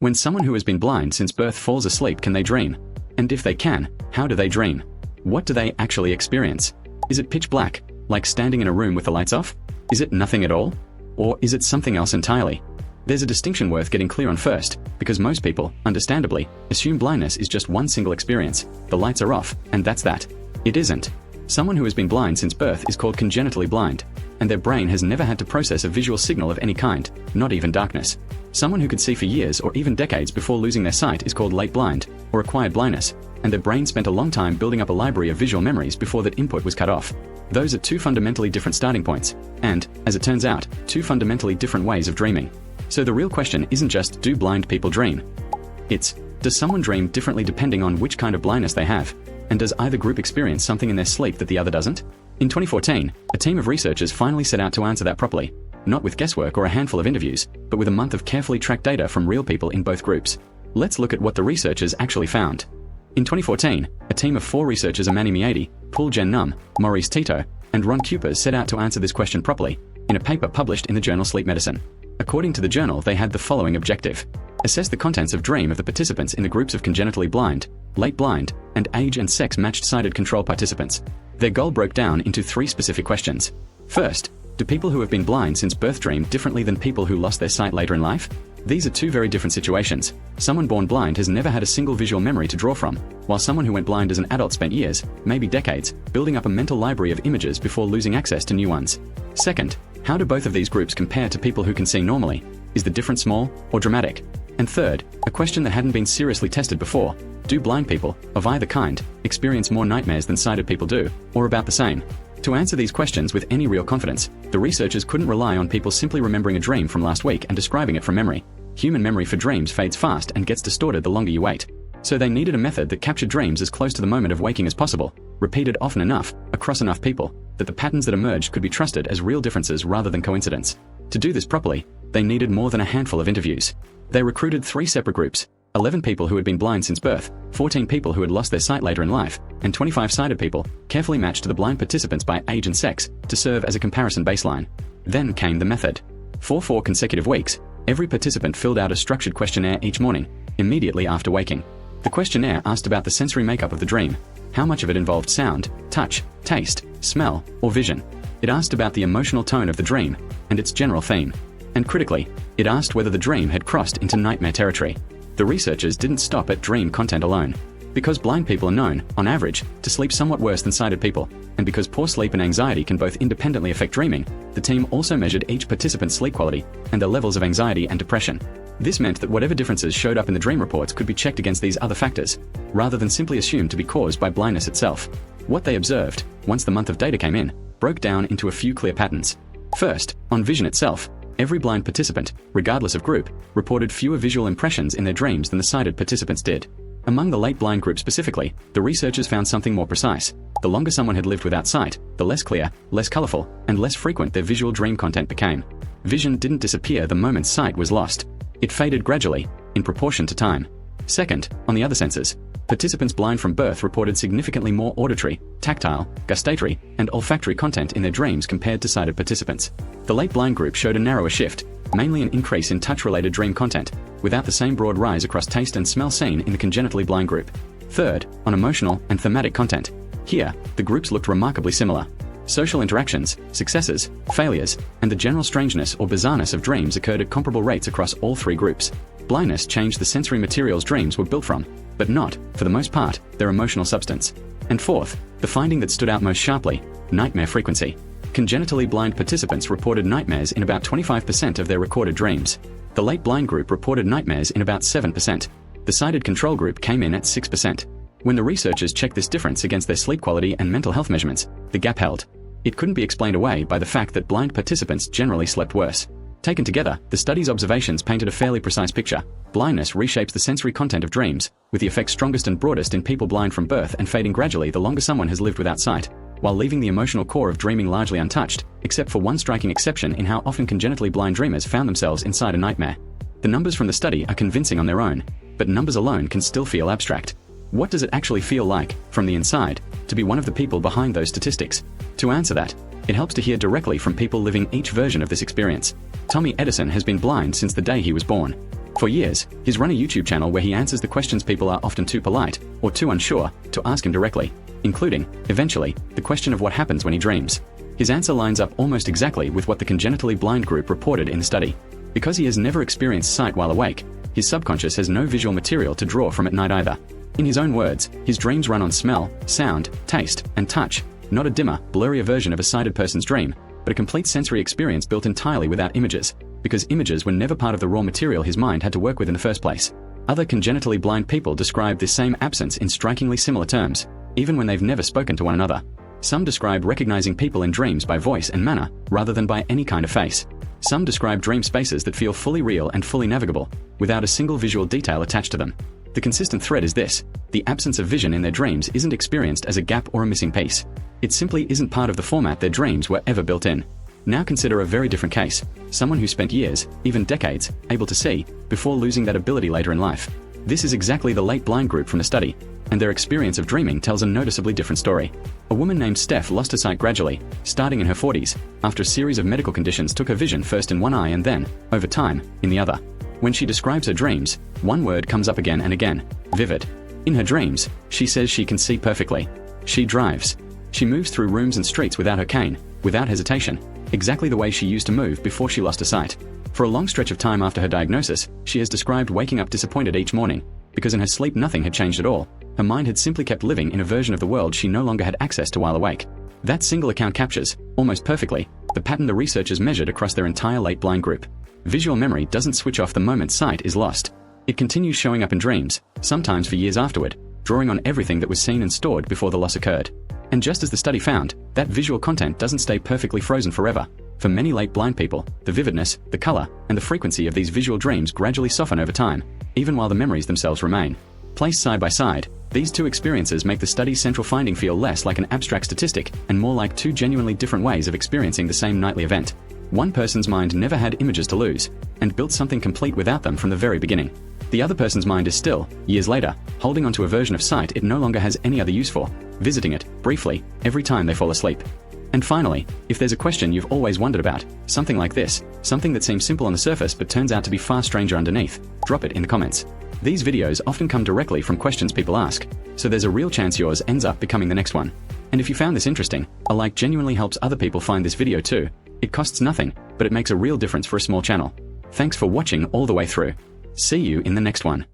When someone who has been blind since birth falls asleep, can they dream? And if they can, how do they dream? What do they actually experience? Is it pitch black, like standing in a room with the lights off? Is it nothing at all? Or is it something else entirely? There's a distinction worth getting clear on first, because most people, understandably, assume blindness is just one single experience. The lights are off, and that's that. It isn't. Someone who has been blind since birth is called congenitally blind, and their brain has never had to process a visual signal of any kind, not even darkness. Someone who could see for years or even decades before losing their sight is called late blind, or acquired blindness, and their brain spent a long time building up a library of visual memories before that input was cut off. Those are two fundamentally different starting points, and, as it turns out, two fundamentally different ways of dreaming. So the real question isn't just, do blind people dream? It's, does someone dream differently depending on which kind of blindness they have? And does either group experience something in their sleep that the other doesn't? In 2014, a team of researchers finally set out to answer that properly, not with guesswork or a handful of interviews, but with a month of carefully tracked data from real people in both groups. Let's look at what the researchers actually found. In 2014, a team of 4 researchers, Meaidi, Jennum, Ptito, and Ron Kupers, set out to answer this question properly, in a paper published in the journal Sleep Medicine. According to the journal, they had the following objective: assess the contents of dream of the participants in the groups of congenitally blind, late blind, and age and sex matched sighted control participants. Their goal broke down into 3 specific questions. First, do people who have been blind since birth dream differently than people who lost their sight later in life? These are 2 very different situations. Someone born blind has never had a single visual memory to draw from, while someone who went blind as an adult spent years, maybe decades, building up a mental library of images before losing access to new ones. Second, how do both of these groups compare to people who can see normally? Is the difference small or dramatic? And third, a question that hadn't been seriously tested before: do blind people, of either kind, experience more nightmares than sighted people do, or about the same? To answer these questions with any real confidence, the researchers couldn't rely on people simply remembering a dream from last week and describing it from memory. Human memory for dreams fades fast and gets distorted the longer you wait. So they needed a method that captured dreams as close to the moment of waking as possible, repeated often enough, across enough people, that the patterns that emerged could be trusted as real differences rather than coincidence. To do this properly, they needed more than a handful of interviews. They recruited 3 separate groups: 11 people who had been blind since birth, 14 people who had lost their sight later in life, and 25 sighted people, carefully matched to the blind participants by age and sex, to serve as a comparison baseline. Then came the method. For 4 consecutive weeks, every participant filled out a structured questionnaire each morning, immediately after waking. The questionnaire asked about the sensory makeup of the dream. How much of it involved sound, touch, taste, smell, or vision? It asked about the emotional tone of the dream, and its general theme. And critically, it asked whether the dream had crossed into nightmare territory. The researchers didn't stop at dream content alone. Because blind people are known, on average, to sleep somewhat worse than sighted people, and because poor sleep and anxiety can both independently affect dreaming, the team also measured each participant's sleep quality and their levels of anxiety and depression. This meant that whatever differences showed up in the dream reports could be checked against these other factors, rather than simply assumed to be caused by blindness itself. What they observed, once the month of data came in, broke down into a few clear patterns. First, on vision itself, every blind participant, regardless of group, reported fewer visual impressions in their dreams than the sighted participants did. Among the late blind group specifically, the researchers found something more precise. The longer someone had lived without sight, the less clear, less colorful, and less frequent their visual dream content became. Vision didn't disappear the moment sight was lost. It faded gradually, in proportion to time. Second, on the other senses, participants blind from birth reported significantly more auditory, tactile, gustatory, and olfactory content in their dreams compared to sighted participants. The late blind group showed a narrower shift, mainly an increase in touch-related dream content, without the same broad rise across taste and smell seen in the congenitally blind group. Third, on emotional and thematic content. Here, the groups looked remarkably similar. Social interactions, successes, failures, and the general strangeness or bizarreness of dreams occurred at comparable rates across all 3 groups. Blindness changed the sensory materials dreams were built from, but not, for the most part, their emotional substance. And fourth, the finding that stood out most sharply: nightmare frequency. Congenitally blind participants reported nightmares in about 25% of their recorded dreams. The late blind group reported nightmares in about 7%. The sighted control group came in at 6%. When the researchers checked this difference against their sleep quality and mental health measurements, the gap held. It couldn't be explained away by the fact that blind participants generally slept worse. Taken together, the study's observations painted a fairly precise picture. Blindness reshapes the sensory content of dreams, with the effects strongest and broadest in people blind from birth and fading gradually the longer someone has lived without sight, while leaving the emotional core of dreaming largely untouched, except for one striking exception in how often congenitally blind dreamers found themselves inside a nightmare. The numbers from the study are convincing on their own, but numbers alone can still feel abstract. What does it actually feel like, from the inside, to be one of the people behind those statistics? To answer that, it helps to hear directly from people living each version of this experience. Tommy Edison has been blind since the day he was born. For years, he's run a YouTube channel where he answers the questions people are often too polite or too unsure to ask him directly, including, eventually, the question of what happens when he dreams. His answer lines up almost exactly with what the congenitally blind group reported in the study. Because he has never experienced sight while awake, his subconscious has no visual material to draw from at night either. In his own words, his dreams run on smell, sound, taste, and touch, not a dimmer, blurrier version of a sighted person's dream, but a complete sensory experience built entirely without images, because images were never part of the raw material his mind had to work with in the first place. Other congenitally blind people describe this same absence in strikingly similar terms, even when they've never spoken to one another. Some describe recognizing people in dreams by voice and manner, rather than by any kind of face. Some describe dream spaces that feel fully real and fully navigable, without a single visual detail attached to them. The consistent thread is this: the absence of vision in their dreams isn't experienced as a gap or a missing piece. It simply isn't part of the format their dreams were ever built in. Now consider a very different case: someone who spent years, even decades, able to see, before losing that ability later in life. This is exactly the late blind group from the study, and their experience of dreaming tells a noticeably different story. A woman named Steph lost her sight gradually, starting in her 40s, after a series of medical conditions took her vision first in one eye and then, over time, in the other. When she describes her dreams, one word comes up again and again: vivid. In her dreams, she says she can see perfectly. She drives. She moves through rooms and streets without her cane, without hesitation, exactly the way she used to move before she lost her sight. For a long stretch of time after her diagnosis, she has described waking up disappointed each morning, because in her sleep nothing had changed at all. Her mind had simply kept living in a version of the world she no longer had access to while awake. That single account captures, almost perfectly, the pattern the researchers measured across their entire late blind group. Visual memory doesn't switch off the moment sight is lost. It continues showing up in dreams, sometimes for years afterward, drawing on everything that was seen and stored before the loss occurred. And just as the study found, that visual content doesn't stay perfectly frozen forever. For many late blind people, the vividness, the color, and the frequency of these visual dreams gradually soften over time, even while the memories themselves remain. Placed side by side, these two experiences make the study's central finding feel less like an abstract statistic and more like two genuinely different ways of experiencing the same nightly event. One person's mind never had images to lose, and built something complete without them from the very beginning. The other person's mind is still, years later, holding onto a version of sight it no longer has any other use for, visiting it, briefly, every time they fall asleep. And finally, if there's a question you've always wondered about, something like this, something that seems simple on the surface but turns out to be far stranger underneath, drop it in the comments. These videos often come directly from questions people ask, so there's a real chance yours ends up becoming the next one. And if you found this interesting, a like genuinely helps other people find this video too. It costs nothing, but it makes a real difference for a small channel. Thanks for watching all the way through. See you in the next one.